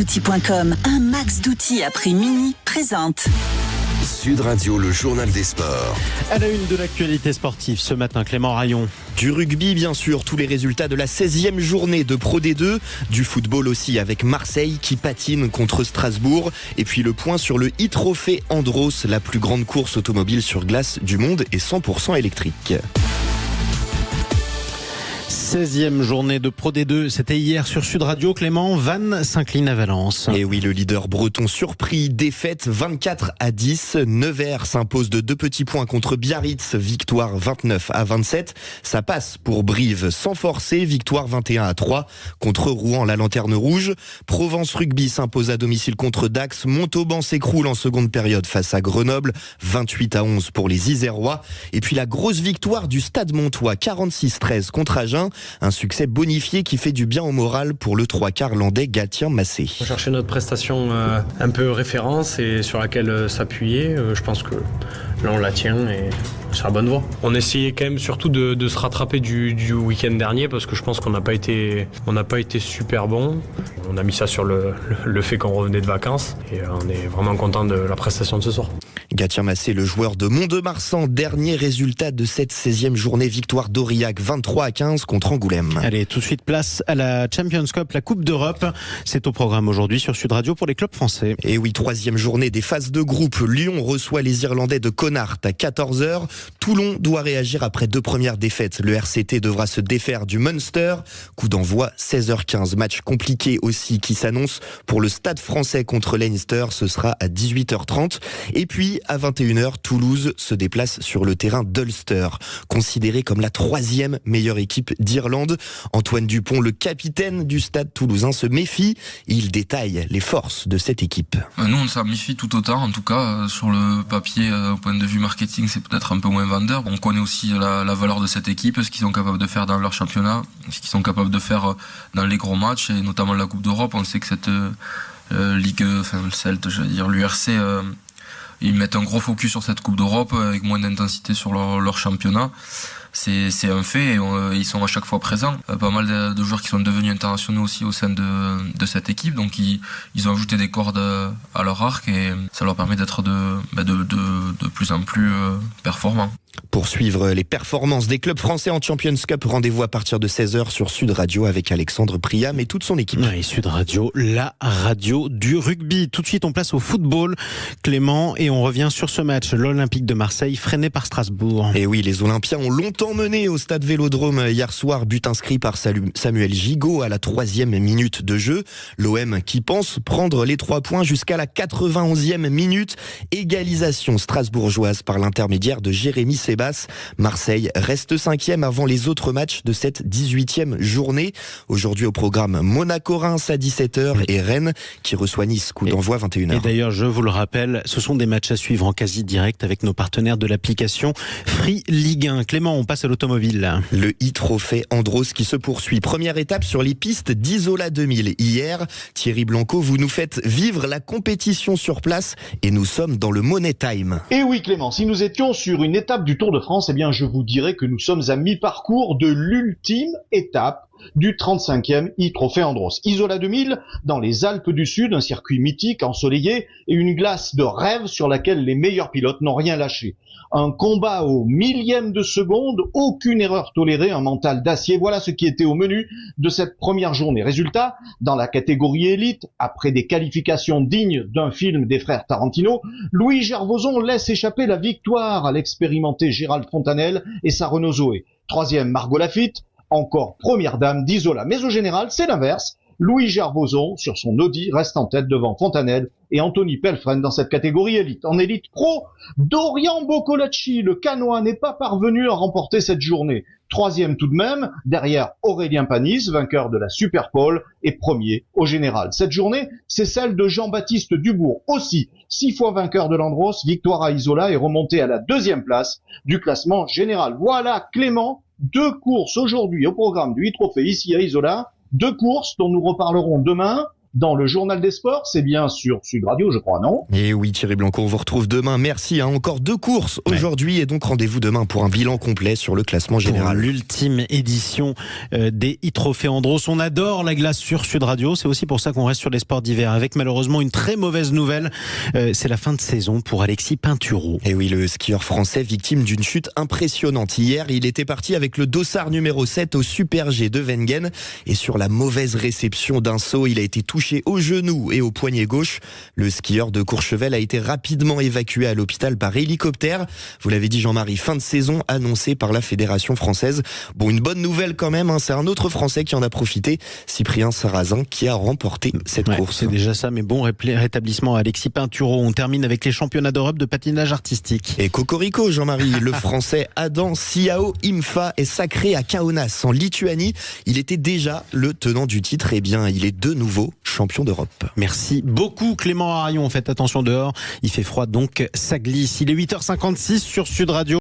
Outils.com, un max d'outils à prix mini présente. Sud Radio, le journal des sports. À la une de l'actualité sportive ce matin, Clément Rayon. Du rugby, bien sûr, tous les résultats de la 16e journée de Pro D2. Du football aussi avec Marseille qui patine contre Strasbourg. Et puis le point sur le e-Trophée Andros, la plus grande course automobile sur glace du monde et 100% électrique. 16e journée de Pro D2, c'était hier sur Sud Radio. Clément, Vannes s'incline à Valence. Et oui, le leader breton surpris, défaite 24-10. Nevers s'impose de 2 petits points contre Biarritz, victoire 29-27. Ça passe pour Brive sans forcer, victoire 21-3 contre Rouen, la lanterne rouge. Provence Rugby s'impose à domicile contre Dax. Montauban s'écroule en seconde période face à Grenoble, 28-11 pour les Isérois. Et puis la grosse victoire du Stade Montois, 46-13 contre Agen. Un succès bonifié qui fait du bien au moral pour le 3/4 landais Gatien Massé. On cherchait notre prestation un peu référence et sur laquelle s'appuyer. Je pense que là on la tient et c'est la bonne voie. On essayait quand même surtout de se rattraper du week-end dernier parce que je pense qu'on n'a pas été super bon. On a mis ça sur le fait qu'on revenait de vacances et on est vraiment content de la prestation de ce soir. Gatien Massé, le joueur de Mont-de-Marsan, dernier résultat de cette 16e journée, victoire d'Aurillac 23-15 contre Angoulême. Allez, tout de suite place à la Champions Cup, la Coupe d'Europe. C'est au programme aujourd'hui sur Sud Radio pour les clubs français. Et oui, 3e journée des phases de groupe. Lyon reçoit les Irlandais de Connacht à 14h. Toulon doit réagir après 2 premières défaites. Le RCT devra se défaire du Munster. Coup d'envoi 16h15. Match compliqué aussi qui s'annonce pour le Stade français contre Leinster. Ce sera à 18h30. Et puis, à 21h, Toulouse se déplace sur le terrain d'Ulster, considéré comme la 3e meilleure équipe d'Irlande. Antoine Dupont, le capitaine du Stade toulousain, se méfie. Il détaille les forces de cette équipe. Nous, on s'en méfie tout autant. En tout cas, sur le papier, au point de vue marketing, c'est peut-être un peu moins vendeur. On connaît aussi la valeur de cette équipe, ce qu'ils sont capables de faire dans leur championnat, ce qu'ils sont capables de faire dans les gros matchs, et notamment la Coupe d'Europe. On sait que cette ligue, le Celte, l'URC, ils mettent un gros focus sur cette Coupe d'Europe avec moins d'intensité sur leur championnat. C'est un fait et ils sont à chaque fois présents. Pas mal de joueurs qui sont devenus internationaux aussi au sein de cette équipe, donc ils ont ajouté des cordes à leur arc et ça leur permet d'être de plus en plus performants. Pour suivre les performances des clubs français en Champions Cup, rendez-vous à partir de 16h sur Sud Radio avec Alexandre Priam et toute son équipe. Oui, Sud Radio, la radio du rugby. Tout de suite, on place au football, Clément, et on revient sur ce match. L'Olympique de Marseille freiné par Strasbourg. Et oui, les Olympiens ont longtemps mené au stade Vélodrome hier soir, but inscrit par Samuel Gigot à la 3e minute de jeu. L'OM qui pense prendre les 3 points jusqu'à la 91e minute. Égalisation strasbourgeoise par l'intermédiaire de Jérémy Sebas. Marseille reste 5e avant les autres matchs de cette 18e journée. Aujourd'hui au programme Monaco-Reims à 17h et Rennes qui reçoit Nice, coup d'envoi 21h. Et d'ailleurs, je vous le rappelle, ce sont des matchs à suivre en quasi direct avec nos partenaires de l'application Free Ligue 1. Clément, on passe à l'automobile. Le e-Trophée Andros qui se poursuit. Première étape sur les pistes d'Isola 2000. Hier, Thierry Blanco, vous nous faites vivre la compétition sur place et nous sommes dans le Money Time. Et oui Clément, si nous étions sur une étape du Tour de France, eh bien je vous dirais que nous sommes à mi-parcours de l'ultime étape du 35e e-Trophée Andros. Isola 2000, dans les Alpes du Sud, un circuit mythique, ensoleillé, et une glace de rêve sur laquelle les meilleurs pilotes n'ont rien lâché. Un combat au millième de seconde, aucune erreur tolérée, un mental d'acier. Voilà ce qui était au menu de cette première journée. Résultat, dans la catégorie élite, après des qualifications dignes d'un film des frères Tarantino, Louis Gervoson laisse échapper la victoire à l'expérimenté Gérald Fontanelle et sa Renault Zoé. 3e, Margot Lafitte, encore première dame d'Isola. Mais au général, c'est l'inverse. Louis Gervoson, sur son Audi, reste en tête devant Fontanelle et Anthony Pelfren dans cette catégorie élite. En élite pro, Dorian Boccolacci, le Canois, n'est pas parvenu à remporter cette journée. 3e tout de même, derrière Aurélien Panis, vainqueur de la Superpole, et premier au général. Cette journée, c'est celle de Jean-Baptiste Dubourg, aussi 6 fois vainqueur de l'Andros, victoire à Isola et remonté à la 2e place du classement général. Voilà Clément, 2 courses aujourd'hui au programme du e-Trophée ici à Isola. 2 courses dont nous reparlerons demain. dans le journal des sports. C'est bien sur Sud Radio, je crois, non? Et oui, Thierry Blanco, on vous retrouve demain. Merci. Encore 2 courses aujourd'hui et donc rendez-vous demain pour un bilan complet sur le classement général. Pour l'ultime édition des e-trophées Andros. On adore la glace sur Sud Radio. C'est aussi pour ça qu'on reste sur les sports d'hiver avec malheureusement une très mauvaise nouvelle. C'est la fin de saison pour Alexis Pinturault. Et oui, le skieur français victime d'une chute impressionnante. Hier, il était parti avec le dossard numéro 7 au Super G de Wengen. Et sur la mauvaise réception d'un saut, il a été touché au genou et au poignet gauche. Le skieur de Courchevel a été rapidement évacué à l'hôpital par hélicoptère. Vous l'avez dit Jean-Marie, fin de saison annoncée par la Fédération française. Bon, une bonne nouvelle quand même, c'est un autre Français qui en a profité, Cyprien Sarrazin, qui a remporté cette course. C'est déjà ça, mais bon rétablissement à Alexis Pinturault. On termine avec les championnats d'Europe de patinage artistique. Et cocorico, Jean-Marie, le Français Adam Siao Imfa est sacré à Kaunas en Lituanie. Il était déjà le tenant du titre, et bien il est de nouveau champion d'Europe. Merci beaucoup Clément Harion. Faites attention dehors, il fait froid donc ça glisse. Il est 8h56 sur Sud Radio.